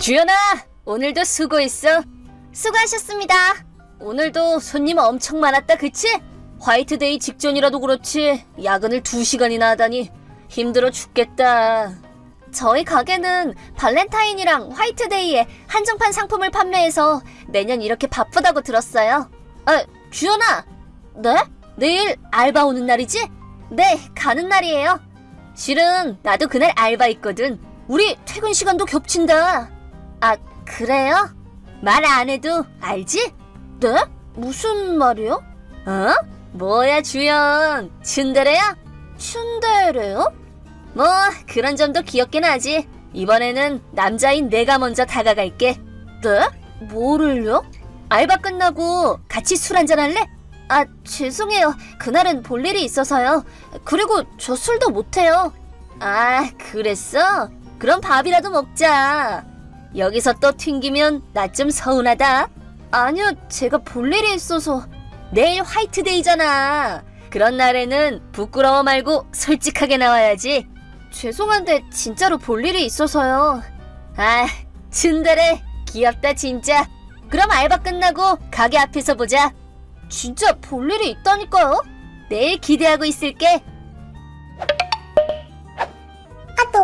주연아, 오늘도 수고했어. 수고하셨습니다. 오늘도 손님 엄청 많았다, 그치? 화이트데이 직전이라도 그렇지 야근을 2시간이나 하다니 힘들어 죽겠다. 저희 가게는 발렌타인이랑 화이트데이에 한정판 상품을 판매해서 매년 이렇게 바쁘다고 들었어요. 주연아! 네? 내일 알바 오는 날이지? 네, 가는 날이에요. 실은 나도 그날 알바 있거든. 우리 퇴근 시간도 겹친다. 아, 그래요? 말 안 해도 알지? 네? 무슨 말이요? 어? 뭐야 주연, 츤데레야? 츤데레요? 뭐 그런 점도 귀엽긴 하지. 이번에는 남자인 내가 먼저 다가갈게. 네? 뭐를요? 알바 끝나고 같이 술 한잔 할래? 아, 죄송해요. 그날은 볼 일이 있어서요. 그리고 저 술도 못해요. 아, 그랬어? 그럼 밥이라도 먹자. 여기서 또 튕기면 나 좀 서운하다. 아니요, 제가 볼 일이 있어서. 내일 화이트데이잖아. 그런 날에는 부끄러워 말고 솔직하게 나와야지. 죄송한데 진짜로 볼 일이 있어서요. 아, 츤데레 귀엽다 진짜. 그럼 알바 끝나고 가게 앞에서 보자. 진짜 볼 일이 있다니까요? 내일 기대하고 있을게.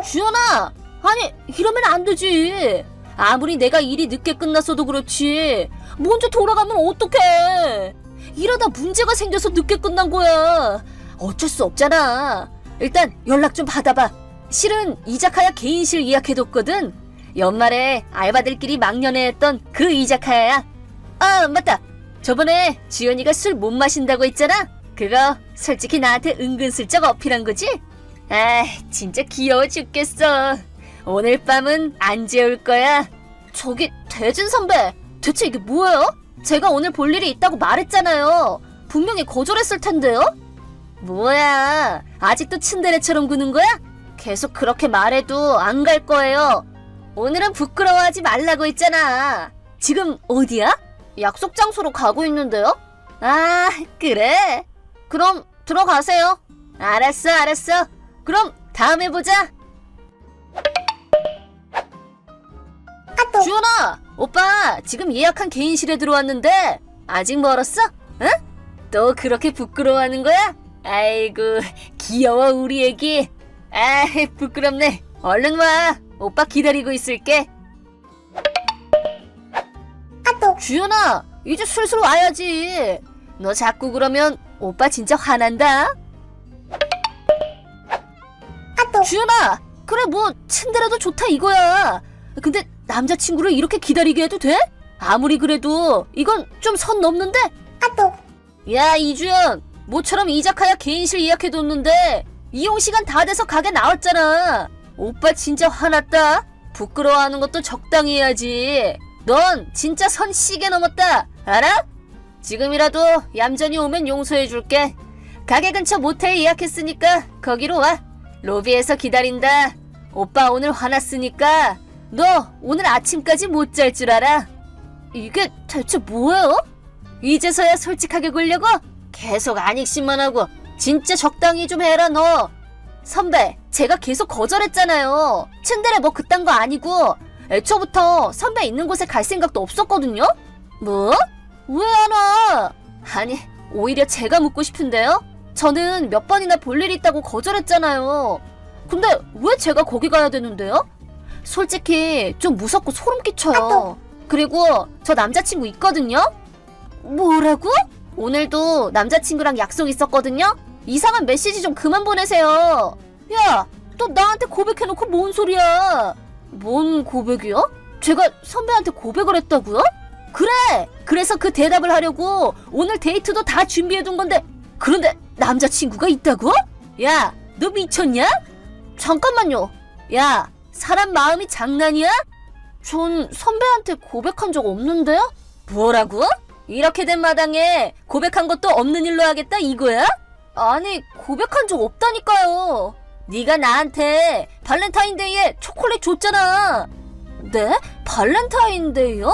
주연아! 아니, 이러면 안 되지. 아무리 내가 일이 늦게 끝났어도 그렇지 먼저 돌아가면 어떡해. 이러다 문제가 생겨서 늦게 끝난 거야. 어쩔 수 없잖아. 일단 연락 좀 받아봐. 실은 이자카야 개인실 예약해뒀거든. 연말에 알바들끼리 막년회 했던 그 이자카야야. 아, 맞다. 저번에 주연이가 술 못 마신다고 했잖아. 그거 솔직히 나한테 은근슬쩍 어필한 거지? 아, 진짜 귀여워 죽겠어. 오늘 밤은 안 재울 거야. 저기 대진 선배, 대체 이게 뭐예요? 제가 오늘 볼 일이 있다고 말했잖아요. 분명히 거절했을 텐데요? 뭐야, 아직도 츤데레처럼 구는 거야? 계속 그렇게 말해도 안 갈 거예요. 오늘은 부끄러워하지 말라고 했잖아. 지금 어디야? 약속 장소로 가고 있는데요? 아, 그래? 그럼 들어가세요. 알았어. 그럼 다음에 보자. 주연아, 오빠 지금 예약한 개인실에 들어왔는데 아직 멀었어? 응? 또 그렇게 부끄러워하는 거야? 아이고, 귀여워 우리 애기. 아, 부끄럽네. 얼른 와. 오빠 기다리고 있을게. 주연아, 이제 슬슬 와야지. 너 자꾸 그러면 오빠 진짜 화난다. 주연아, 그래 뭐 츤데레도 좋다 이거야. 근데 남자친구를 이렇게 기다리게 해도 돼? 아무리 그래도 이건 좀 선 넘는데? 야, 이주연, 모처럼 이자카야 개인실 예약해뒀는데 이용시간 다 돼서 가게 나왔잖아. 오빠 진짜 화났다. 부끄러워하는 것도 적당히 해야지. 넌 진짜 선 시게 넘었다. 알아? 지금이라도 얌전히 오면 용서해줄게. 가게 근처 모텔 예약했으니까 거기로 와. 로비에서 기다린다. 오빠 오늘 화났으니까 너 오늘 아침까지 못 잘 줄 알아. 이게 대체 뭐예요? 이제서야 솔직하게 굴려고? 계속 안익심만 하고. 진짜 적당히 좀 해라 너. 선배, 제가 계속 거절했잖아요. 츤데레 뭐 그딴 거 아니고 애초부터 선배 있는 곳에 갈 생각도 없었거든요? 뭐? 왜 안 와? 아니, 오히려 제가 묻고 싶은데요? 저는 몇 번이나 볼 일 있다고 거절했잖아요. 근데 왜 제가 거기 가야 되는데요? 솔직히 좀 무섭고 소름 끼쳐요. 그리고 저 남자친구 있거든요? 뭐라고? 오늘도 남자친구랑 약속 있었거든요? 이상한 메시지 좀 그만 보내세요. 야, 너 나한테 고백해놓고 뭔 소리야? 뭔 고백이요? 제가 선배한테 고백을 했다고요? 그래! 그래서 그 대답을 하려고 오늘 데이트도 다 준비해둔 건데, 그런데 남자친구가 있다고? 야, 너 미쳤냐? 잠깐만요. 야, 사람 마음이 장난이야? 전 선배한테 고백한 적 없는데요? 뭐라고? 이렇게 된 마당에 고백한 것도 없는 일로 하겠다 이거야? 아니, 고백한 적 없다니까요. 네가 나한테 발렌타인데이에 초콜릿 줬잖아. 네? 발렌타인데이요?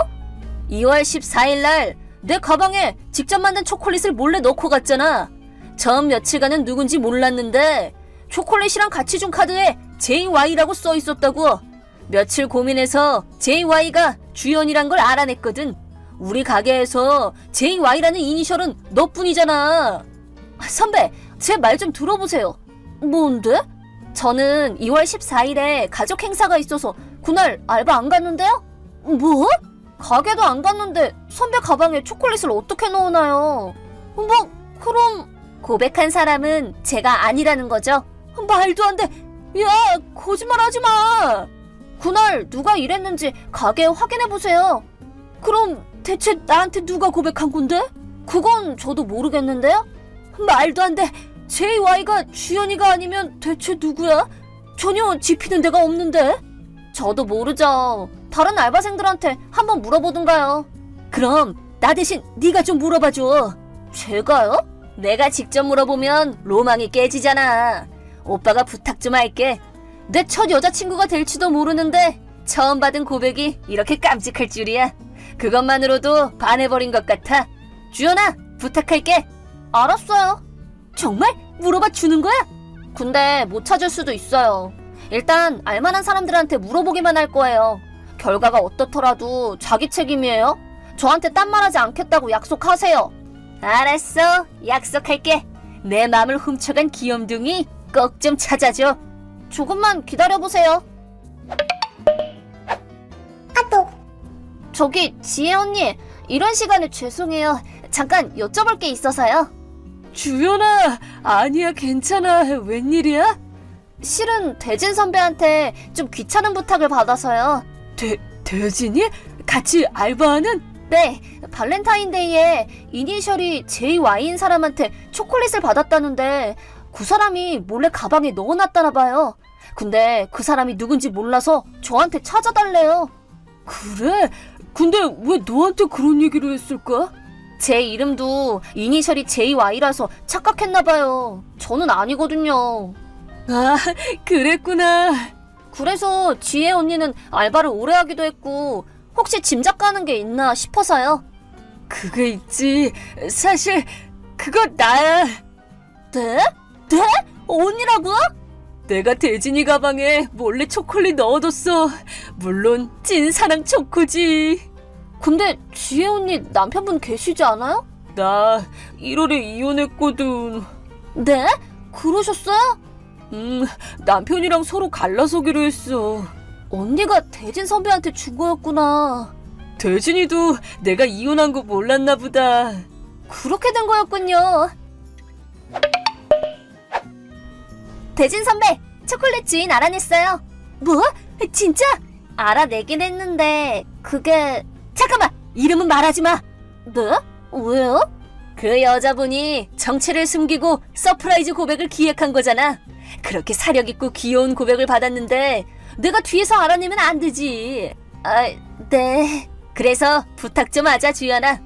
2월 14일 날 내 가방에 직접 만든 초콜릿을 몰래 넣고 갔잖아. 처음 며칠간은 누군지 몰랐는데 초콜릿이랑 같이 준 카드에 JY라고 써 있었다고. 며칠 고민해서 JY가 주연이란 걸 알아냈거든. 우리 가게에서 JY라는 이니셜은 너뿐이잖아. 선배, 제 말 좀 들어보세요. 뭔데? 저는 2월 14일에 가족 행사가 있어서 그날 알바 안 갔는데요? 뭐? 가게도 안 갔는데 선배 가방에 초콜릿을 어떻게 넣어놔요? 뭐, 그럼 고백한 사람은 제가 아니라는 거죠? 말도 안 돼. 야, 거짓말하지 마. 그날 누가 일했는지 가게에 확인해보세요. 그럼 대체 나한테 누가 고백한 건데? 그건 저도 모르겠는데요? 말도 안 돼. JY가 주연이가 아니면 대체 누구야? 전혀 짚히는 데가 없는데? 저도 모르죠. 다른 알바생들한테 한번 물어보든가요. 그럼 나 대신 네가 좀 물어봐줘. 제가요? 내가 직접 물어보면 로망이 깨지잖아. 오빠가 부탁 좀 할게. 내 첫 여자친구가 될지도 모르는데 처음 받은 고백이 이렇게 깜찍할 줄이야. 그것만으로도 반해버린 것 같아. 주연아, 부탁할게. 알았어요. 정말? 물어봐 주는 거야? 근데 못 찾을 수도 있어요. 일단 알만한 사람들한테 물어보기만 할 거예요. 결과가 어떻더라도 자기 책임이에요. 저한테 딴 말하지 않겠다고 약속하세요. 알았어, 약속할게. 내 맘을 훔쳐간 귀염둥이 꼭 좀 찾아줘. 조금만 기다려보세요. 저기 지혜 언니, 이런 시간에 죄송해요. 잠깐 여쭤볼 게 있어서요. 주연아, 아니야, 괜찮아. 웬일이야? 실은 대진 선배한테 좀 귀찮은 부탁을 받아서요. 대진이? 같이 알바하는? 네, 발렌타인데이에 이니셜이 JY인 사람한테 초콜릿을 받았다는데 그 사람이 몰래 가방에 넣어놨다나 봐요. 근데 그 사람이 누군지 몰라서 저한테 찾아달래요. 그래? 근데 왜 너한테 그런 얘기를 했을까? 제 이름도 이니셜이 JY라서 착각했나봐요. 저는 아니거든요. 아, 그랬구나. 그래서 지혜 언니는 알바를 오래 하기도 했고 혹시 짐작 가는 게 있나 싶어서요. 그게 있지. 사실 그거 나야. 네? 네? 언니라고? 내가 대진이 가방에 몰래 초콜릿 넣어뒀어. 물론 찐사랑 초코지. 근데 지혜 언니 남편분 계시지 않아요? 나 1월에 이혼했거든. 네? 그러셨어요? 남편이랑 서로 갈라서기로 했어. 언니가 대진 선배한테 준 거였구나. 대진이도 내가 이혼한 거 몰랐나 보다. 그렇게 된 거였군요. 대진 선배, 초콜릿 주인 알아냈어요. 뭐? 진짜? 알아내긴 했는데 그게... 잠깐만! 이름은 말하지 마! 네? 왜요? 그 여자분이 정체를 숨기고 서프라이즈 고백을 기획한 거잖아. 그렇게 사력있고 귀여운 고백을 받았는데 내가 뒤에서 알아내면 안 되지. 아, 네. 그래서 부탁 좀 하자, 주연아.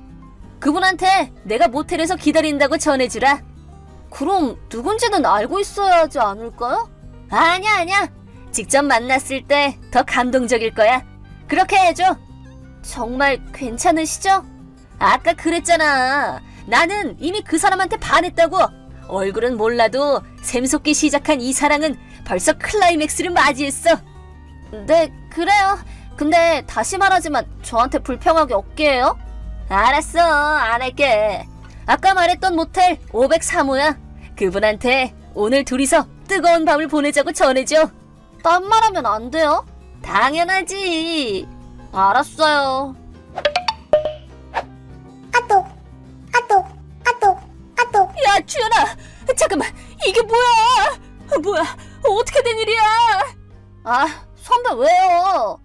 그분한테 내가 모텔에서 기다린다고 전해주라. 그럼 누군지는 알고 있어야 하지 않을까요? 아니야. 직접 만났을 때 더 감동적일 거야. 그렇게 해줘. 정말 괜찮으시죠? 아까 그랬잖아. 나는 이미 그 사람한테 반했다고. 얼굴은 몰라도 샘솟기 시작한 이 사랑은 벌써 클라이맥스를 맞이했어. 네, 그래요. 근데 다시 말하지만 저한테 불평하기 없게 해요. 알았어, 안 할게. 아까 말했던 모텔 503호야. 그분한테 오늘 둘이서 뜨거운 밤을 보내자고 전해줘. 딴 말하면 안 돼요? 당연하지. 알았어요. 야, 주연아! 잠깐만, 이게 뭐야? 어떻게 된 일이야? 아, 선배 왜요?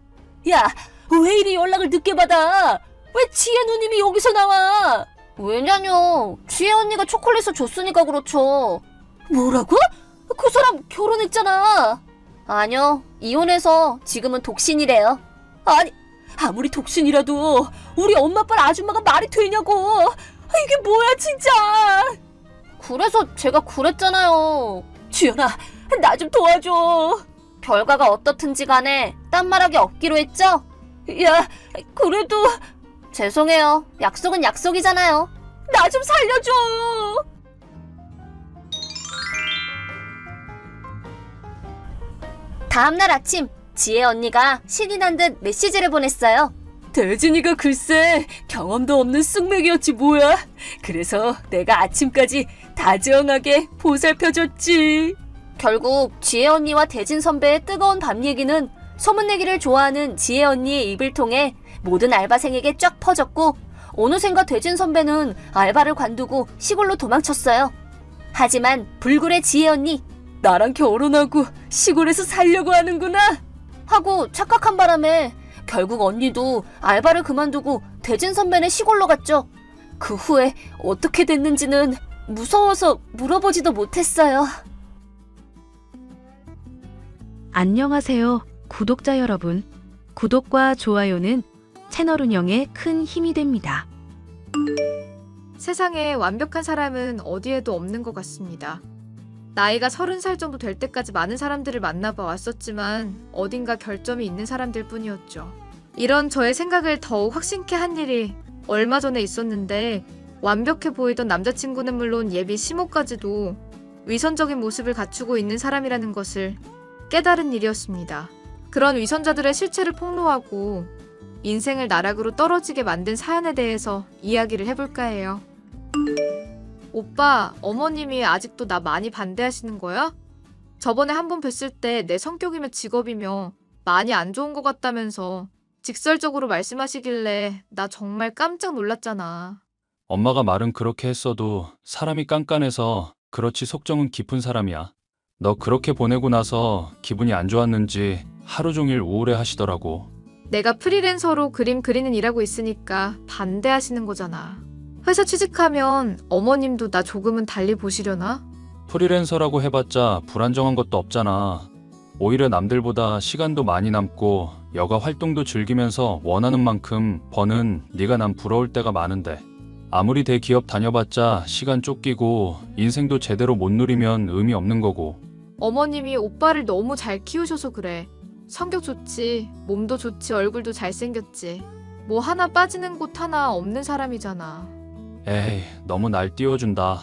야, 왜 이리 연락을 늦게 받아? 왜 지혜 누님이 여기서 나와? 왜냐뇨, 지혜 언니가 초콜릿을 줬으니까 그렇죠. 뭐라고? 그 사람 결혼했잖아. 아니요, 이혼해서 지금은 독신이래요. 아니, 아무리 독신이라도 우리 엄마 아빠 아줌마가 말이 되냐고. 이게 뭐야 진짜. 그래서 제가 그랬잖아요. 주연아, 나 좀 도와줘. 결과가 어떻든지 간에 딴 말하기 없기로 했죠? 야, 그래도... 죄송해요. 약속은 약속이잖아요. 나 좀 살려줘. 다음날 아침, 지혜 언니가 신이 난 듯 메시지를 보냈어요. 대진이가 글쎄 경험도 없는 쑥맥이었지 뭐야. 그래서 내가 아침까지 다정하게 보살펴줬지. 결국 지혜 언니와 대진 선배의 뜨거운 밤 얘기는 소문내기를 좋아하는 지혜 언니의 입을 통해 모든 알바생에게 쫙 퍼졌고 어느샌가 대진 선배는 알바를 관두고 시골로 도망쳤어요. 하지만 불굴의 지혜 언니 나랑 결혼하고 시골에서 살려고 하는구나 하고 착각한 바람에 결국 언니도 알바를 그만두고 대진 선배네 시골로 갔죠. 그 후에 어떻게 됐는지는 무서워서 물어보지도 못했어요. 안녕하세요, 구독자 여러분. 구독과 좋아요는 채널 운영에 큰 힘이 됩니다. 세상에 완벽한 사람은 어디에도 없는 것 같습니다. 나이가 30살 정도 될 때까지 많은 사람들을 만나봐 왔었지만 어딘가 결점이 있는 사람들 뿐이었죠. 이런 저의 생각을 더욱 확신케 한 일이 얼마 전에 있었는데 완벽해 보이던 남자친구는 물론 예비 시모까지도 위선적인 모습을 갖추고 있는 사람이라는 것을 깨달은 일이었습니다. 그런 위선자들의 실체를 폭로하고 인생을 나락으로 떨어지게 만든 사연에 대해서 이야기를 해볼까 해요. 오빠, 어머님이 아직도 나 많이 반대하시는 거야? 저번에 한 번 뵀을 때 내 성격이며 직업이며 많이 안 좋은 것 같다면서 직설적으로 말씀하시길래 나 정말 깜짝 놀랐잖아. 엄마가 말은 그렇게 했어도 사람이 깐깐해서 그렇지 속정은 깊은 사람이야. 너 그렇게 보내고 나서 기분이 안 좋았는지 하루 종일 우울해 하시더라고. 내가 프리랜서로 그림 그리는 일하고 있으니까 반대하시는 거잖아. 회사 취직하면 어머님도 나 조금은 달리 보시려나? 프리랜서라고 해봤자 불안정한 것도 없잖아. 오히려 남들보다 시간도 많이 남고 여가 활동도 즐기면서 원하는 만큼 버는 네가 난 부러울 때가 많은데 아무리 대기업 다녀봤자 시간 쫓기고 인생도 제대로 못 누리면 의미 없는 거고. 어머님이 오빠를 너무 잘 키우셔서 그래. 성격 좋지, 몸도 좋지, 얼굴도 잘생겼지. 뭐 하나 빠지는 곳 하나 없는 사람이잖아. 에이, 너무 날 띄워준다.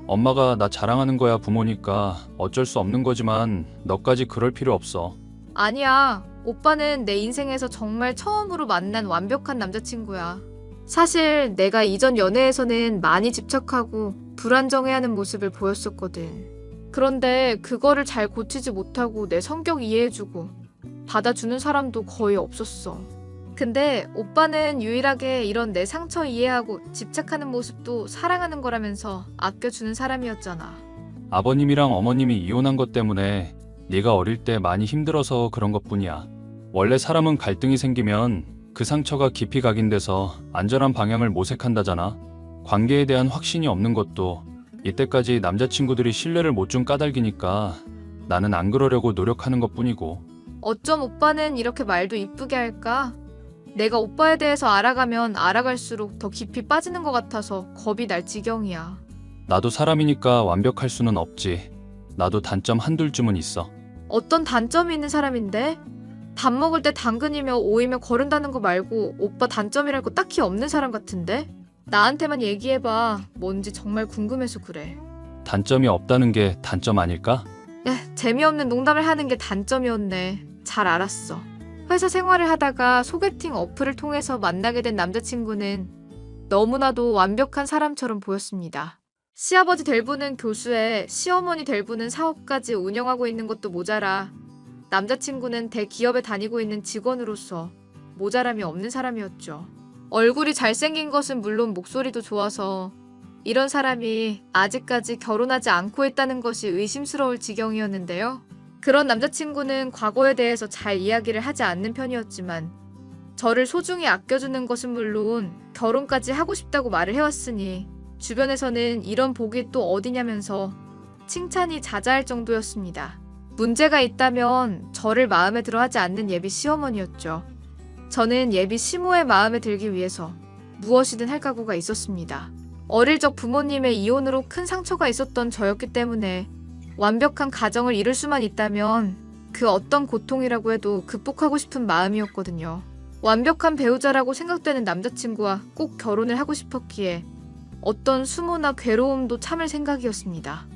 엄마가 나 자랑하는 거야 부모니까 어쩔 수 없는 거지만 너까지 그럴 필요 없어. 아니야. 오빠는 내 인생에서 정말 처음으로 만난 완벽한 남자친구야. 사실 내가 이전 연애에서는 많이 집착하고 불안정해하는 모습을 보였었거든. 그런데 그거를 잘 고치지 못하고 내 성격 이해해주고 받아주는 사람도 거의 없었어. 근데 오빠는 유일하게 이런 내 상처 이해하고 집착하는 모습도 사랑하는 거라면서 아껴주는 사람이었잖아. 아버님이랑 어머님이 이혼한 것 때문에 네가 어릴 때 많이 힘들어서 그런 것뿐이야. 원래 사람은 갈등이 생기면 그 상처가 깊이 각인돼서 안전한 방향을 모색한다잖아. 관계에 대한 확신이 없는 것도 이때까지 남자친구들이 신뢰를 못 준 까닭이니까 나는 안 그러려고 노력하는 것뿐이고. 어쩜 오빠는 이렇게 말도 이쁘게 할까? 내가 오빠에 대해서 알아가면 알아갈수록 더 깊이 빠지는 것 같아서 겁이 날 지경이야. 나도 사람이니까 완벽할 수는 없지. 나도 단점 한둘쯤은 있어. 어떤 단점이 있는 사람인데? 밥 먹을 때 당근이며 오이며 거른다는 거 말고 오빠 단점이랄 거 딱히 없는 사람 같은데? 나한테만 얘기해봐. 뭔지 정말 궁금해서 그래. 단점이 없다는 게 단점 아닐까? 재미없는 농담을 하는 게 단점이었네. 잘 알았어. 회사 생활을 하다가 소개팅 어플을 통해서 만나게 된 남자친구는 너무나도 완벽한 사람처럼 보였습니다. 시아버지 될 분은 교수에 시어머니 될 분은 사업까지 운영하고 있는 것도 모자라 남자친구는 대기업에 다니고 있는 직원으로서 모자람이 없는 사람이었죠. 얼굴이 잘생긴 것은 물론 목소리도 좋아서 이런 사람이 아직까지 결혼하지 않고 있다는 것이 의심스러울 지경이었는데요. 그런 남자친구는 과거에 대해서 잘 이야기를 하지 않는 편이었지만 저를 소중히 아껴주는 것은 물론 결혼까지 하고 싶다고 말을 해왔으니 주변에서는 이런 복이 또 어디냐면서 칭찬이 자자할 정도였습니다. 문제가 있다면 저를 마음에 들어 하지 않는 예비 시어머니였죠. 저는 예비 시모의 마음에 들기 위해서 무엇이든 할 각오가 있었습니다. 어릴 적 부모님의 이혼으로 큰 상처가 있었던 저였기 때문에 완벽한 가정을 이룰 수만 있다면 그 어떤 고통이라고 해도 극복하고 싶은 마음이었거든요. 완벽한 배우자라고 생각되는 남자친구와 꼭 결혼을 하고 싶었기에 어떤 수모나 괴로움도 참을 생각이었습니다.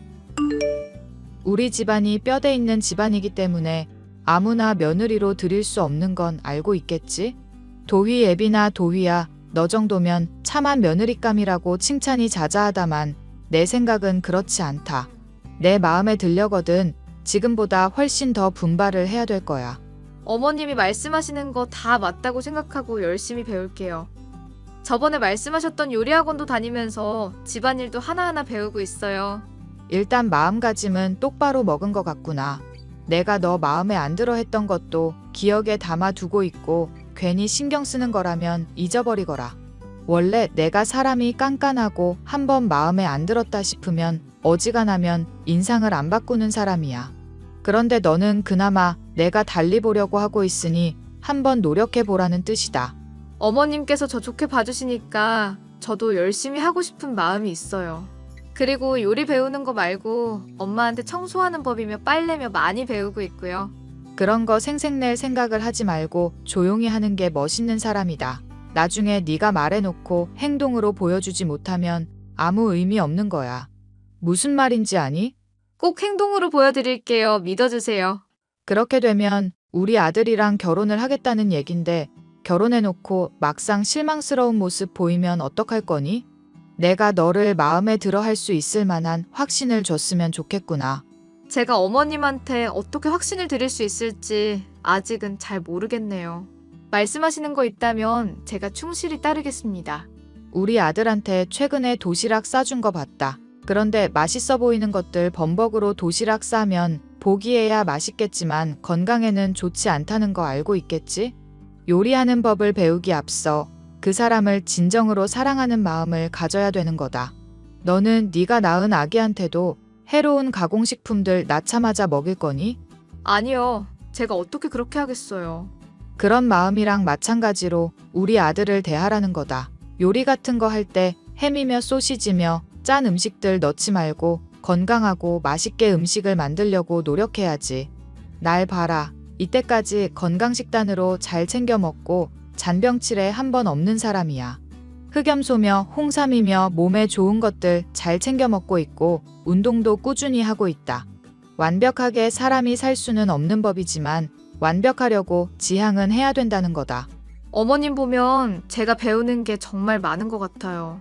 우리 집안이 뼈대 있는 집안이기 때문에 아무나 며느리로 들일 수 없는 건 알고 있겠지? 도희 애비나 도희야, 너 정도면 참한 며느리감이라고 칭찬이 자자하다만 내 생각은 그렇지 않다. 내 마음에 들려거든. 지금보다 훨씬 더 분발을 해야 될 거야. 어머님이 말씀하시는 거 다 맞다고 생각하고 열심히 배울게요. 저번에 말씀하셨던 요리학원도 다니면서 집안일도 하나하나 배우고 있어요. 일단 마음가짐은 똑바로 먹은 것 같구나. 내가 너 마음에 안 들어 했던 것도 기억에 담아두고 있고 괜히 신경 쓰는 거라면 잊어버리거라. 원래 내가 사람이 깐깐하고 한번 마음에 안 들었다 싶으면 어지간하면 인상을 안 바꾸는 사람이야. 그런데 너는 그나마 내가 달리 보려고 하고 있으니 한번 노력해보라는 뜻이다. 어머님께서 저 좋게 봐주시니까 저도 열심히 하고 싶은 마음이 있어요. 그리고 요리 배우는 거 말고 엄마한테 청소하는 법이며 빨래며 많이 배우고 있고요. 그런 거 생색낼 생각을 하지 말고 조용히 하는 게 멋있는 사람이다. 나중에 네가 말해놓고 행동으로 보여주지 못하면 아무 의미 없는 거야. 무슨 말인지 아니? 꼭 행동으로 보여드릴게요. 믿어주세요. 그렇게 되면 우리 아들이랑 결혼을 하겠다는 얘긴데 결혼해놓고 막상 실망스러운 모습 보이면 어떡할 거니? 내가 너를 마음에 들어 할 수 있을 만한 확신을 줬으면 좋겠구나. 제가 어머님한테 어떻게 확신을 드릴 수 있을지 아직은 잘 모르겠네요. 말씀하시는 거 있다면 제가 충실히 따르겠습니다. 우리 아들한테 최근에 도시락 싸준 거 봤다. 그런데 맛있어 보이는 것들 범벅으로 도시락 싸면 보기에야 맛있겠지만 건강에는 좋지 않다는 거 알고 있겠지? 요리하는 법을 배우기 앞서 그 사람을 진정으로 사랑하는 마음을 가져야 되는 거다. 너는 네가 낳은 아기한테도 해로운 가공식품들 낳자마자 먹일 거니? 아니요. 제가 어떻게 그렇게 하겠어요. 그런 마음이랑 마찬가지로 우리 아들을 대하라는 거다. 요리 같은 거 할 때 햄이며 소시지며 짠 음식들 넣지 말고 건강하고 맛있게 음식을 만들려고 노력해야지. 날 봐라. 이때까지 건강식단으로 잘 챙겨 먹고 잔병치레 한 번 없는 사람이야. 흑염소며 홍삼이며 몸에 좋은 것들 잘 챙겨 먹고 있고 운동도 꾸준히 하고 있다. 완벽하게 사람이 살 수는 없는 법이지만 완벽하려고 지향은 해야 된다는 거다. 어머님 보면 제가 배우는 게 정말 많은 것 같아요.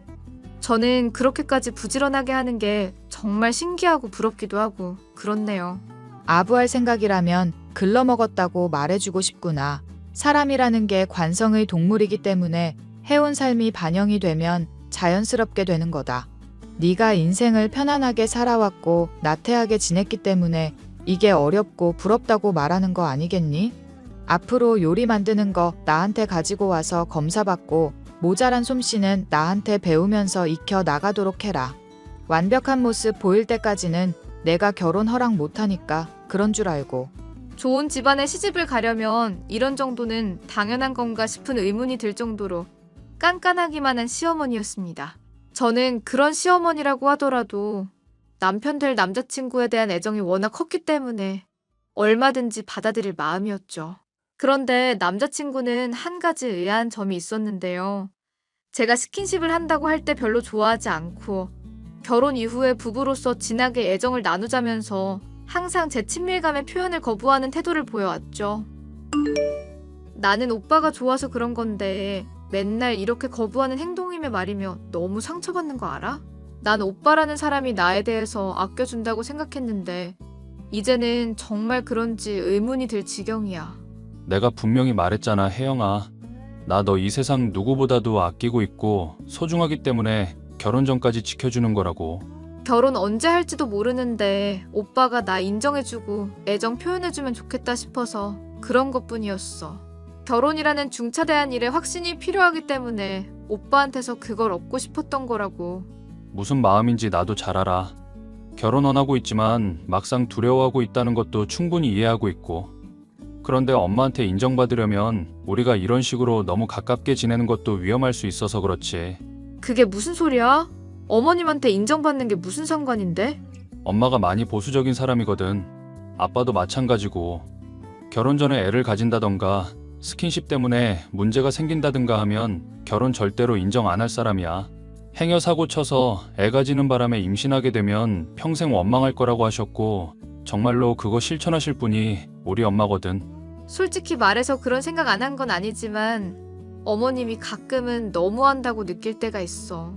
저는 그렇게까지 부지런하게 하는 게 정말 신기하고 부럽기도 하고 그렇네요. 아부할 생각이라면 글러먹었다고 말해주고 싶구나. 사람이라는 게 관성의 동물이기 때문에 해온 삶이 반영이 되면 자연스럽게 되는 거다. 네가 인생을 편안하게 살아왔고 나태하게 지냈기 때문에 이게 어렵고 부럽다고 말하는 거 아니겠니? 앞으로 요리 만드는 거 나한테 가지고 와서 검사받고 모자란 솜씨는 나한테 배우면서 익혀 나가도록 해라. 완벽한 모습 보일 때까지는 내가 결혼 허락 못하니까 그런 줄 알고. 좋은 집안에 시집을 가려면 이런 정도는 당연한 건가 싶은 의문이 들 정도로 깐깐하기만 한 시어머니였습니다. 저는 그런 시어머니라고 하더라도 남편 될 남자친구에 대한 애정이 워낙 컸기 때문에 얼마든지 받아들일 마음이었죠. 그런데 남자친구는 한 가지 의아한 점이 있었는데요. 제가 스킨십을 한다고 할 때 별로 좋아하지 않고 결혼 이후에 부부로서 진하게 애정을 나누자면서 항상 제 친밀감의 표현을 거부하는 태도를 보여왔죠. 나는 오빠가 좋아서 그런 건데 맨날 이렇게 거부하는 행동이며 말이며 너무 상처받는 거 알아? 난 오빠라는 사람이 나에 대해서 아껴준다고 생각했는데 이제는 정말 그런지 의문이 들 지경이야. 내가 분명히 말했잖아, 혜영아. 나 너 이 세상 누구보다도 아끼고 있고 소중하기 때문에 결혼 전까지 지켜주는 거라고. 결혼 언제 할지도 모르는데 오빠가 나 인정해주고 애정 표현해주면 좋겠다 싶어서 그런 것뿐이었어. 결혼이라는 중차대한 일에 확신이 필요하기 때문에 오빠한테서 그걸 얻고 싶었던 거라고. 무슨 마음인지 나도 잘 알아. 결혼 원하고 있지만 막상 두려워하고 있다는 것도 충분히 이해하고 있고. 그런데 엄마한테 인정받으려면 우리가 이런 식으로 너무 가깝게 지내는 것도 위험할 수 있어서 그렇지. 그게 무슨 소리야? 어머님한테 인정받는 게 무슨 상관인데? 엄마가 많이 보수적인 사람이거든. 아빠도 마찬가지고. 결혼 전에 애를 가진다던가 스킨십 때문에 문제가 생긴다든가 하면 결혼 절대로 인정 안 할 사람이야. 행여 사고 쳐서 애 가지는 바람에 임신하게 되면 평생 원망할 거라고 하셨고 정말로 그거 실천하실 분이 우리 엄마거든. 솔직히 말해서 그런 생각 안 한 건 아니지만 어머님이 가끔은 너무한다고 느낄 때가 있어.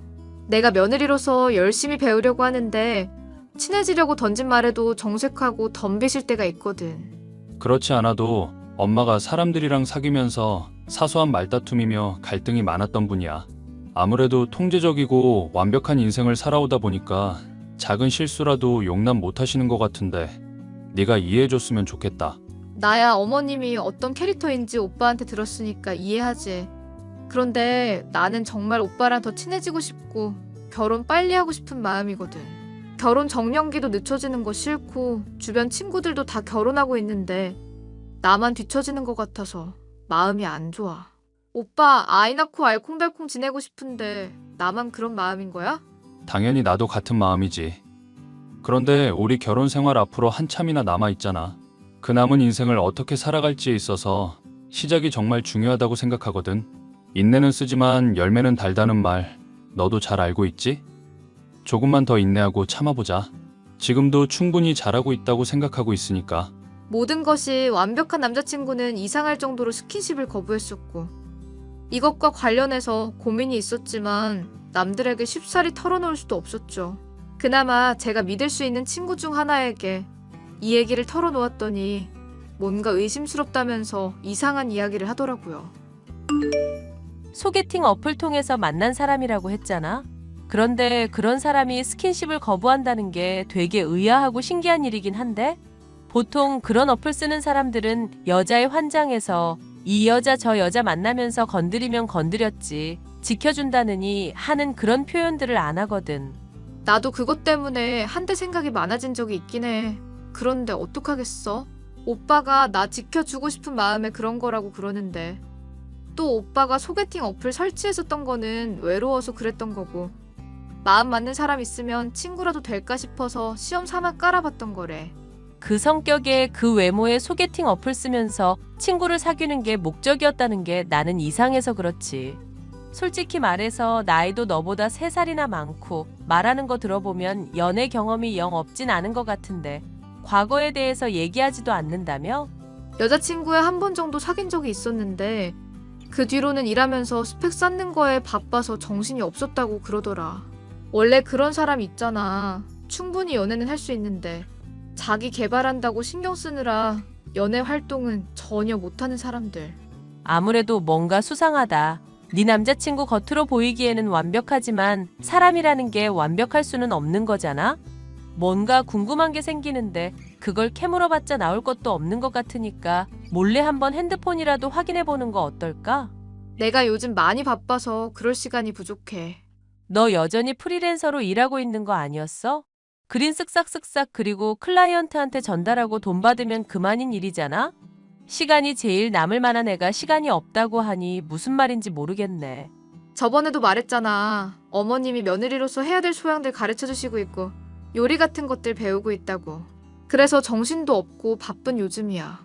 내가 며느리로서 열심히 배우려고 하는데 친해지려고 던진 말에도 정색하고 덤비실 때가 있거든. 그렇지 않아도 엄마가 사람들이랑 사귀면서 사소한 말다툼이며 갈등이 많았던 분이야. 아무래도 통제적이고 완벽한 인생을 살아오다 보니까 작은 실수라도 용납 못 하시는 것 같은데 네가 이해해줬으면 좋겠다. 나야 어머님이 어떤 캐릭터인지 오빠한테 들었으니까 이해하지. 그런데 나는 정말 오빠랑 더 친해지고 싶고 결혼 빨리 하고 싶은 마음이거든. 결혼 정년기도 늦춰지는 거 싫고 주변 친구들도 다 결혼하고 있는데 나만 뒤처지는 것 같아서 마음이 안 좋아. 오빠 아이 낳고 알콩달콩 지내고 싶은데 나만 그런 마음인 거야? 당연히 나도 같은 마음이지. 그런데 우리 결혼 생활 앞으로 한참이나 남아있잖아. 그 남은 인생을 어떻게 살아갈지에 있어서 시작이 정말 중요하다고 생각하거든. 인내는 쓰지만 열매는 달다는 말 너도 잘 알고 있지? 조금만 더 인내하고 참아보자. 지금도 충분히 잘하고 있다고 생각하고 있으니까. 모든 것이 완벽한 남자친구는 이상할 정도로 스킨십을 거부했었고 이것과 관련해서 고민이 있었지만 남들에게 쉽사리 털어놓을 수도 없었죠. 그나마 제가 믿을 수 있는 친구 중 하나에게 이 얘기를 털어놓았더니 뭔가 의심스럽다면서 이상한 이야기를 하더라고요. 소개팅 어플 통해서 만난 사람이라고 했잖아. 그런데 그런 사람이 스킨십을 거부한다는 게 되게 의아하고 신기한 일이긴 한데 보통 그런 어플 쓰는 사람들은 여자의 환장해서 이 여자 저 여자 만나면서 건드리면 건드렸지 지켜준다느니 하는 그런 표현들을 안 하거든. 나도 그것 때문에 한때 생각이 많아진 적이 있긴 해. 그런데 어떡하겠어? 오빠가 나 지켜주고 싶은 마음에 그런 거라고 그러는데 또 오빠가 소개팅 어플 설치했었던 거는 외로워서 그랬던 거고 마음 맞는 사람 있으면 친구라도 될까 싶어서 시험 삼아 깔아봤던 거래. 그 성격에 그 외모에 소개팅 어플 쓰면서 친구를 사귀는 게 목적이었다는 게 나는 이상해서 그렇지. 솔직히 말해서 나이도 너보다 3살이나 많고 말하는 거 들어보면 연애 경험이 영 없진 않은 것 같은데 과거에 대해서 얘기하지도 않는다며? 여자친구에 한 번 정도 사귄 적이 있었는데 그 뒤로는 일하면서 스펙 쌓는 거에 바빠서 정신이 없었다고 그러더라. 원래 그런 사람 있잖아. 충분히 연애는 할 수 있는데 자기 개발한다고 신경 쓰느라 연애 활동은 전혀 못하는 사람들. 아무래도 뭔가 수상하다. 네 남자친구 겉으로 보이기에는 완벽하지만 사람이라는 게 완벽할 수는 없는 거잖아? 뭔가 궁금한 게 생기는데 그걸 캐물어봤자 나올 것도 없는 것 같으니까 몰래 한번 핸드폰이라도 확인해보는 거 어떨까? 내가 요즘 많이 바빠서 그럴 시간이 부족해. 너 여전히 프리랜서로 일하고 있는 거 아니었어? 그린 쓱싹쓱싹 그리고 클라이언트한테 전달하고 돈 받으면 그만인 일이잖아? 시간이 제일 남을 만한 애가 시간이 없다고 하니 무슨 말인지 모르겠네. 저번에도 말했잖아. 어머님이 며느리로서 해야 될 소양들 가르쳐주시고 있고 요리 같은 것들 배우고 있다고. 그래서 정신도 없고 바쁜 요즘이야.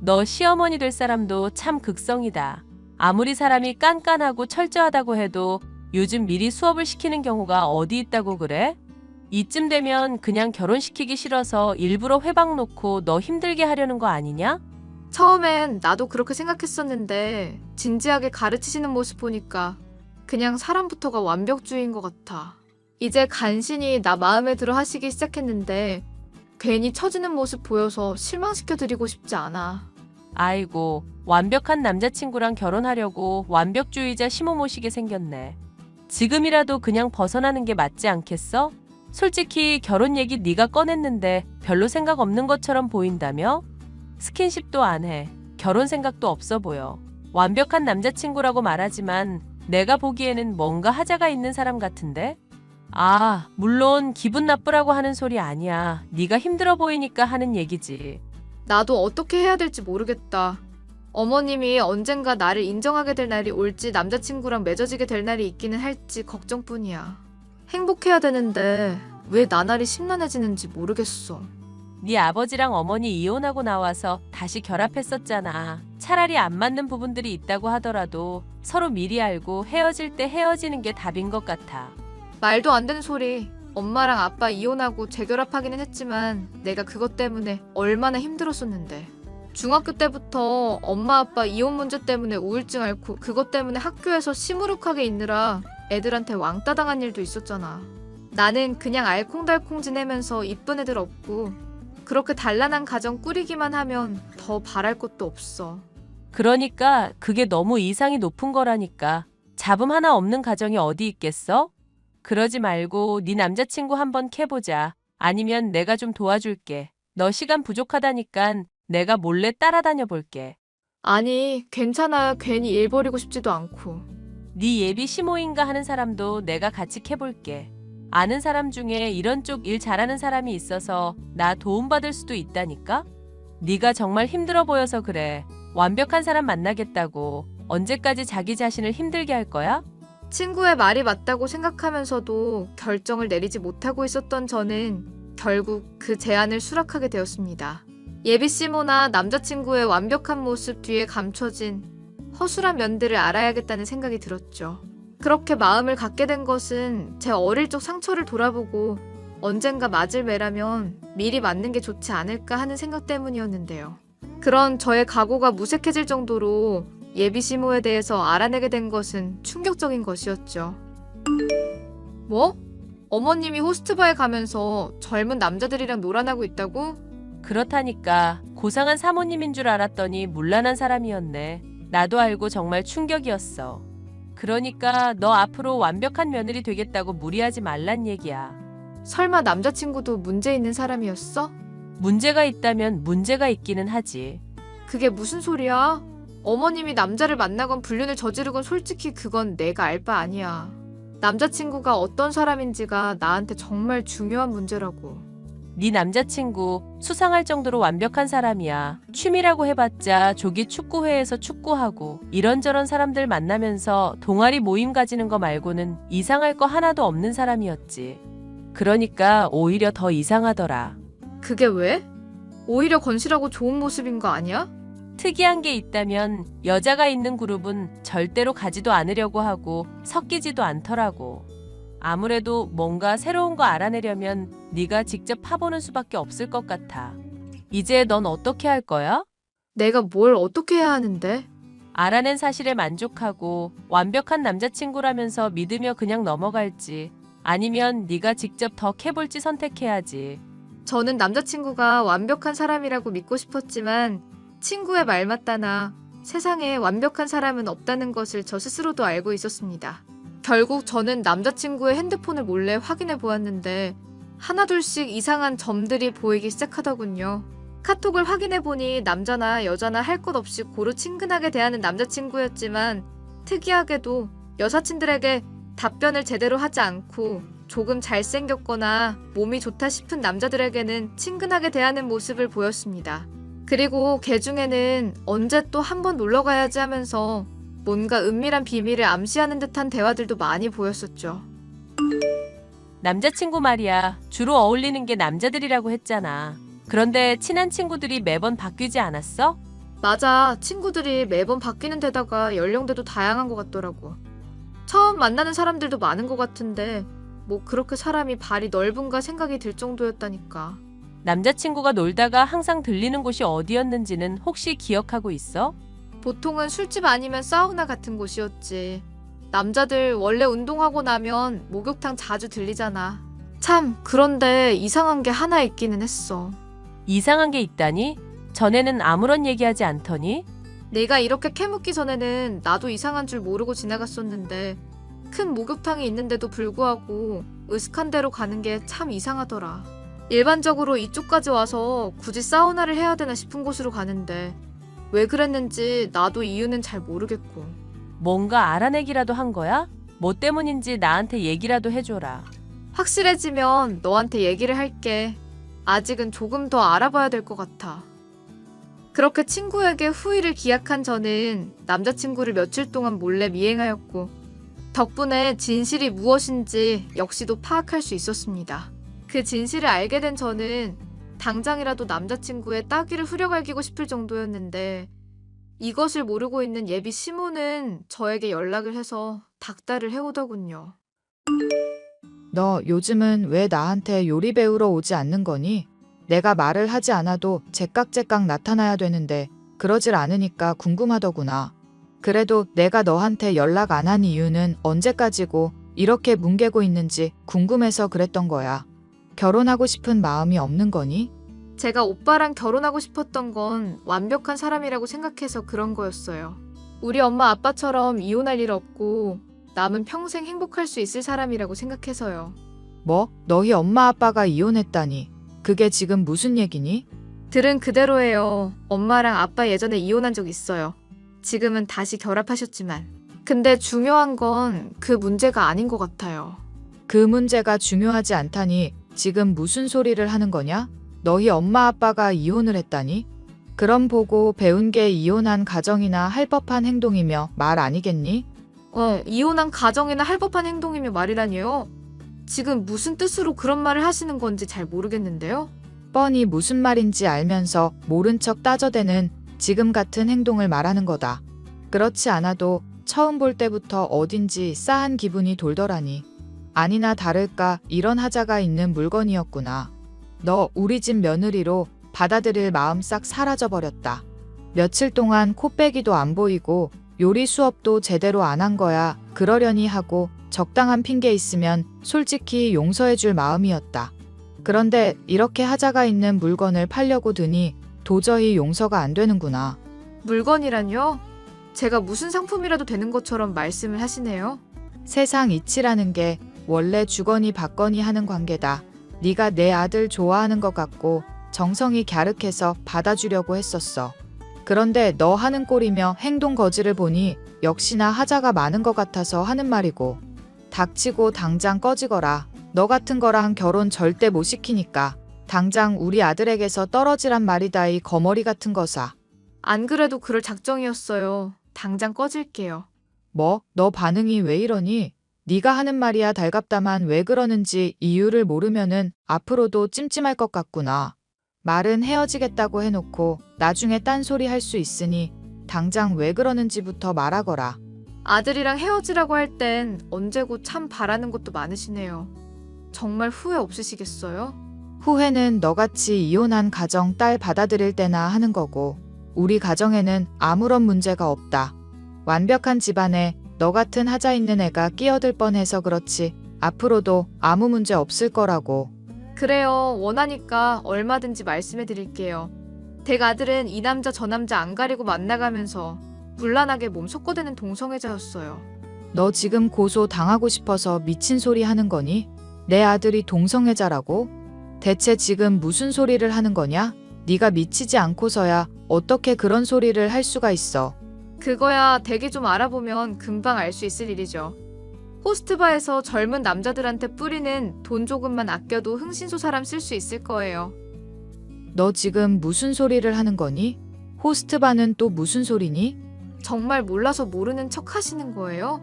너 시어머니 될 사람도 참 극성이다. 아무리 사람이 깐깐하고 철저하다고 해도 요즘 미리 수업을 시키는 경우가 어디 있다고 그래? 이쯤 되면 그냥 결혼시키기 싫어서 일부러 회방 놓고 너 힘들게 하려는 거 아니냐? 처음엔 나도 그렇게 생각했었는데 진지하게 가르치시는 모습 보니까 그냥 사람부터가 완벽주의인 것 같아. 이제 간신히 나 마음에 들어 하시기 시작했는데 괜히 처지는 모습 보여서 실망시켜드리고 싶지 않아. 아이고, 완벽한 남자친구랑 결혼하려고 완벽주의자 시모 모시게 생겼네. 지금이라도 그냥 벗어나는 게 맞지 않겠어? 솔직히 결혼 얘기 네가 꺼냈는데 별로 생각 없는 것처럼 보인다며? 스킨십도 안 해. 결혼 생각도 없어 보여. 완벽한 남자친구라고 말하지만 내가 보기에는 뭔가 하자가 있는 사람 같은데? 아, 물론 기분 나쁘라고 하는 소리 아니야. 네가 힘들어 보이니까 하는 얘기지. 나도 어떻게 해야 될지 모르겠다. 어머님이 언젠가 나를 인정하게 될 날이 올지 남자친구랑 맺어지게 될 날이 있기는 할지 걱정뿐이야. 행복해야 되는데 왜 나날이 심란해지는지 모르겠어. 네 아버지랑 어머니 이혼하고 나와서 다시 결합했었잖아. 차라리 안 맞는 부분들이 있다고 하더라도 서로 미리 알고 헤어질 때 헤어지는 게 답인 것 같아. 말도 안 되는 소리. 엄마랑 아빠 이혼하고 재결합하기는 했지만 내가 그것 때문에 얼마나 힘들었었는데. 중학교 때부터 엄마 아빠 이혼 문제 때문에 우울증 앓고 그것 때문에 학교에서 시무룩하게 있느라 애들한테 왕따 당한 일도 있었잖아. 나는 그냥 알콩달콩 지내면서 이쁜 애들 없고 그렇게 단란한 가정 꾸리기만 하면 더 바랄 것도 없어. 그러니까 그게 너무 이상이 높은 거라니까. 잡음 하나 없는 가정이 어디 있겠어? 그러지 말고 네 남자친구 한번 캐보자. 아니면 내가 좀 도와줄게. 너 시간 부족하다니깐 내가 몰래 따라다녀 볼게. 아니, 괜찮아. 괜히 일 버리고 싶지도 않고. 네 예비 시모인가 하는 사람도 내가 같이 캐볼게. 아는 사람 중에 이런 쪽 일 잘하는 사람이 있어서 나 도움받을 수도 있다니까? 네가 정말 힘들어 보여서 그래. 완벽한 사람 만나겠다고 언제까지 자기 자신을 힘들게 할 거야? 친구의 말이 맞다고 생각하면서도 결정을 내리지 못하고 있었던 저는 결국 그 제안을 수락하게 되었습니다. 예비 시모나 남자친구의 완벽한 모습 뒤에 감춰진 허술한 면들을 알아야겠다는 생각이 들었죠. 그렇게 마음을 갖게 된 것은 제 어릴 적 상처를 돌아보고 언젠가 맞을 매라면 미리 맞는 게 좋지 않을까 하는 생각 때문이었는데요. 그런 저의 각오가 무색해질 정도로 예비 시모에 대해서 알아내게 된 것은 충격적인 것이었죠. 뭐? 어머님이 호스트바에 가면서 젊은 남자들이랑 놀아나고 있다고? 그렇다니까. 고상한 사모님인 줄 알았더니 문란한 사람이었네. 나도 알고 정말 충격이었어. 그러니까 너 앞으로 완벽한 며느리 되겠다고 무리하지 말란 얘기야. 설마 남자친구도 문제 있는 사람이었어? 문제가 있다면 문제가 있기는 하지. 그게 무슨 소리야? 어머님이 남자를 만나건 불륜을 저지르건 솔직히 그건 내가 알 바 아니야. 남자친구가 어떤 사람인지가 나한테 정말 중요한 문제라고. 네 남자친구 수상할 정도로 완벽한 사람이야. 취미라고 해봤자 조기 축구회에서 축구하고 이런저런 사람들 만나면서 동아리 모임 가지는 거 말고는 이상할 거 하나도 없는 사람이었지. 그러니까 오히려 더 이상하더라. 그게 왜? 오히려 건실하고 좋은 모습인 거 아니야? 특이한 게 있다면 여자가 있는 그룹은 절대로 가지도 않으려고 하고 섞이지도 않더라고. 아무래도 뭔가 새로운 거 알아내려면 네가 직접 파보는 수밖에 없을 것 같아. 이제 넌 어떻게 할 거야? 내가 뭘 어떻게 해야 하는데? 알아낸 사실에 만족하고 완벽한 남자친구라면서 믿으며 그냥 넘어갈지 아니면 네가 직접 더 캐볼지 선택해야지. 저는 남자친구가 완벽한 사람이라고 믿고 싶었지만 친구의 말 맞다나 세상에 완벽한 사람은 없다는 것을 저 스스로도 알고 있었습니다. 결국 저는 남자친구의 핸드폰을 몰래 확인해 보았는데 하나둘씩 이상한 점들이 보이기 시작하더군요. 카톡을 확인해 보니 남자나 여자나 할 것 없이 고루 친근하게 대하는 남자친구였지만 특이하게도 여사친들에게 답변을 제대로 하지 않고 조금 잘생겼거나 몸이 좋다 싶은 남자들에게는 친근하게 대하는 모습을 보였습니다. 그리고 걔 중에는 언제 또 한 번 놀러 가야지 하면서 뭔가 은밀한 비밀을 암시하는 듯한 대화들도 많이 보였었죠. 남자친구 말이야. 주로 어울리는 게 남자들이라고 했잖아. 그런데 친한 친구들이 매번 바뀌지 않았어? 맞아. 친구들이 매번 바뀌는 데다가 연령대도 다양한 것 같더라고. 처음 만나는 사람들도 많은 것 같은데 뭐 그렇게 사람이 발이 넓은가 생각이 들 정도였다니까. 남자친구가 놀다가 항상 들리는 곳이 어디였는지는 혹시 기억하고 있어? 보통은 술집 아니면 사우나 같은 곳이었지. 남자들 원래 운동하고 나면 목욕탕 자주 들리잖아. 참, 그런데 이상한 게 하나 있기는 했어. 이상한 게 있다니? 전에는 아무런 얘기하지 않더니? 내가 이렇게 캐묻기 전에는 나도 이상한 줄 모르고 지나갔었는데 큰 목욕탕이 있는데도 불구하고 으슥한 데로 가는 게 참 이상하더라. 일반적으로 이쪽까지 와서 굳이 사우나를 해야 되나 싶은 곳으로 가는데 왜 그랬는지 나도 이유는 잘 모르겠고. 뭔가 알아내기라도 한 거야? 뭐 때문인지 나한테 얘기라도 해줘라. 확실해지면 너한테 얘기를 할게. 아직은 조금 더 알아봐야 될 것 같아. 그렇게 친구에게 후회를 기약한 저는 남자친구를 며칠 동안 몰래 미행하였고 덕분에 진실이 무엇인지 역시도 파악할 수 있었습니다. 그 진실을 알게 된 저는 당장이라도 남자친구의 따귀를 후려갈기고 싶을 정도였는데 이것을 모르고 있는 예비 시모는 저에게 연락을 해서 닥달을 해오더군요. 너 요즘은 왜 나한테 요리 배우러 오지 않는 거니? 내가 말을 하지 않아도 제깍제깍 나타나야 되는데 그러질 않으니까 궁금하더구나. 그래도 내가 너한테 연락 안 한 이유는 언제까지고 이렇게 뭉개고 있는지 궁금해서 그랬던 거야. 결혼하고 싶은 마음이 없는 거니? 제가 오빠랑 결혼하고 싶었던 건 완벽한 사람이라고 생각해서 그런 거였어요. 우리 엄마 아빠처럼 이혼할 일 없고 남은 평생 행복할 수 있을 사람이라고 생각해서요. 뭐? 너희 엄마 아빠가 이혼했다니. 그게 지금 무슨 얘기니? 들은 그대로예요. 엄마랑 아빠 예전에 이혼한 적 있어요. 지금은 다시 결합하셨지만. 근데 중요한 건 그 문제가 아닌 것 같아요. 그 문제가 중요하지 않다니 지금 무슨 소리를 하는 거냐? 너희 엄마 아빠가 이혼을 했다니? 그럼 보고 배운 게 이혼한 가정이나 할 법한 행동이며 말 아니겠니? 이혼한 가정이나 할 법한 행동이며 말이라니요? 지금 무슨 뜻으로 그런 말을 하시는 건지 잘 모르겠는데요? 뻔히 무슨 말인지 알면서 모른 척 따져대는 지금 같은 행동을 말하는 거다. 그렇지 않아도 처음 볼 때부터 어딘지 싸한 기분이 돌더라니. 아니나 다를까 이런 하자가 있는 물건이었구나. 너 우리 집 며느리로 받아들일 마음 싹 사라져버렸다. 며칠 동안 코빼기도 안 보이고 요리 수업도 제대로 안 한 거야. 그러려니 하고 적당한 핑계 있으면 솔직히 용서해줄 마음이었다. 그런데 이렇게 하자가 있는 물건을 팔려고 드니 도저히 용서가 안 되는구나. 물건이란요? 제가 무슨 상품이라도 되는 것처럼 말씀을 하시네요. 세상 이치라는 게 원래 주거니 받거니 하는 관계다. 네가 내 아들 좋아하는 것 같고 정성이 갸륵해서 받아주려고 했었어. 그런데 너 하는 꼴이며 행동 거지를 보니 역시나 하자가 많은 것 같아서 하는 말이고. 닥치고 당장 꺼지거라. 너 같은 거랑 결혼 절대 못 시키니까. 당장 우리 아들에게서 떨어지란 말이다 이 거머리 같은 거사. 안 그래도 그럴 작정이었어요. 당장 꺼질게요. 뭐? 너 반응이 왜 이러니? 네가 하는 말이야 달갑다만 왜 그러는지 이유를 모르면은 앞으로도 찜찜할 것 같구나. 말은 헤어지겠다고 해놓고 나중에 딴소리 할 수 있으니 당장 왜 그러는지부터 말하거라. 아들이랑 헤어지라고 할 땐 언제고 참 바라는 것도 많으시네요. 정말 후회 없으시겠어요? 후회는 너같이 이혼한 가정 딸 받아들일 때나 하는 거고 우리 가정에는 아무런 문제가 없다. 완벽한 집안에 너 같은 하자 있는 애가 끼어들 뻔해서 그렇지 앞으로도 아무 문제 없을 거라고. 그래요. 원하니까 얼마든지 말씀해 드릴게요. 댁 아들은 이 남자 저 남자 안 가리고 만나가면서 물란하게 몸 섞어대는 동성애자였어요. 너 지금 고소 당하고 싶어서 미친 소리 하는 거니? 내 아들이 동성애자라고? 대체 지금 무슨 소리를 하는 거냐? 네가 미치지 않고서야 어떻게 그런 소리를 할 수가 있어. 그거야 댁이 좀 알아보면 금방 알 수 있을 일이죠. 호스트바에서 젊은 남자들한테 뿌리는 돈 조금만 아껴도 흥신소사람 쓸 수 있을 거예요. 너 지금 무슨 소리를 하는 거니? 호스트바는 또 무슨 소리니? 정말 몰라서 모르는 척 하시는 거예요?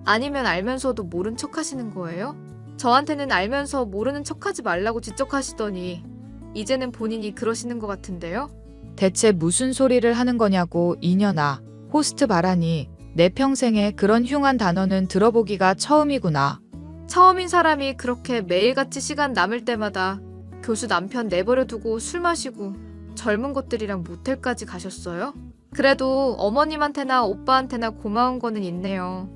아니면 알면서도 모른 척 하시는 거예요? 저한테는 알면서 모르는 척 하지 말라고 지적하시더니 이제는 본인이 그러시는 것 같은데요? 대체 무슨 소리를 하는 거냐고 이년아. 호스트바라니 내 평생에 그런 흉한 단어는 들어보기가 처음이구나. 처음인 사람이 그렇게 매일같이 시간 남을 때마다 교수 남편 내버려 두고 술 마시고 젊은 것들이랑 모텔까지 가셨어요? 그래도 어머님한테나 오빠한테나 고마운 거는 있네요.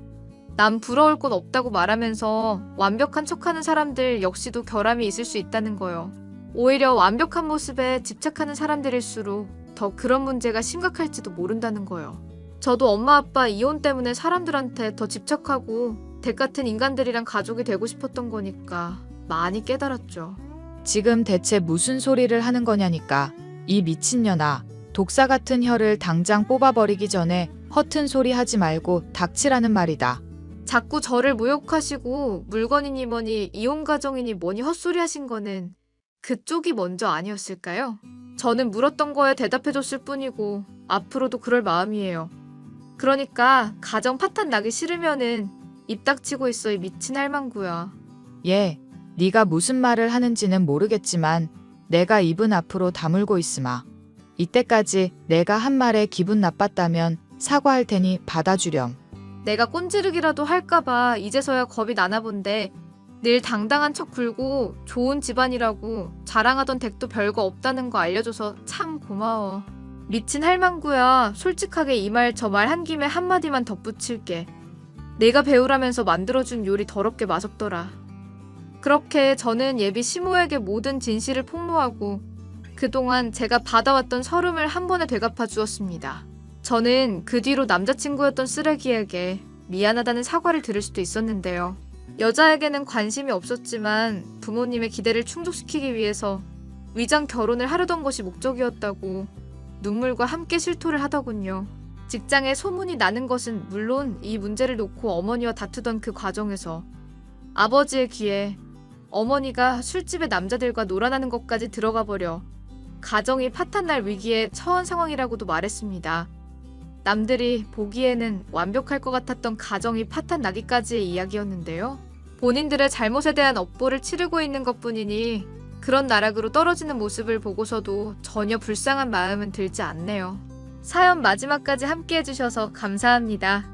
남 부러울 건 없다고 말하면서 완벽한 척하는 사람들 역시도 결함이 있을 수 있다는 거요. 오히려 완벽한 모습에 집착하는 사람들일수록 더 그런 문제가 심각할지도 모른다는 거요. 저도 엄마 아빠 이혼 때문에 사람들한테 더 집착하고 댁 같은 인간들이랑 가족이 되고 싶었던 거니까 많이 깨달았죠. 지금 대체 무슨 소리를 하는 거냐니까. 이 미친년아. 독사 같은 혀를 당장 뽑아버리기 전에 허튼 소리 하지 말고 닥치라는 말이다. 자꾸 저를 모욕하시고 물건이니 뭐니 이혼 가정이니 뭐니 헛소리 하신 거는 그쪽이 먼저 아니었을까요? 저는 물었던 거에 대답해줬을 뿐이고 앞으로도 그럴 마음이에요. 그러니까 가정 파탄 나기 싫으면은 입 닥치고 있어 이 미친 할망구야. 예, 네가 무슨 말을 하는지는 모르겠지만 내가 입은 앞으로 다물고 있으마. 이때까지 내가 한 말에 기분 나빴다면 사과할 테니 받아주렴. 내가 꼰지르기라도 할까봐 이제서야 겁이 나나 본데 늘 당당한 척 굴고 좋은 집안이라고 자랑하던 댁도 별거 없다는 거 알려줘서 참 고마워. 미친 할망구야. 솔직하게 이 말 저 말 한 김에 한마디만 덧붙일게. 내가 배우라면서 만들어준 요리 더럽게 맛없더라. 그렇게 저는 예비 시모에게 모든 진실을 폭로하고 그동안 제가 받아왔던 서름을 한 번에 되갚아 주었습니다. 저는 그 뒤로 남자친구였던 쓰레기에게 미안하다는 사과를 들을 수도 있었는데요. 여자에게는 관심이 없었지만 부모님의 기대를 충족시키기 위해서 위장 결혼을 하려던 것이 목적이었다고 눈물과 함께 실토를 하더군요. 직장에 소문이 나는 것은 물론 이 문제를 놓고 어머니와 다투던 그 과정에서 아버지의 귀에 어머니가 술집에 남자들과 놀아나는 것까지 들어가 버려 가정이 파탄날 위기에 처한 상황이라고도 말했습니다. 남들이 보기에는 완벽할 것 같았던 가정이 파탄나기까지의 이야기였는데요. 본인들의 잘못에 대한 업보를 치르고 있는 것뿐이니 그런 나락으로 떨어지는 모습을 보고서도 전혀 불쌍한 마음은 들지 않네요. 사연 마지막까지 함께 해주셔서 감사합니다.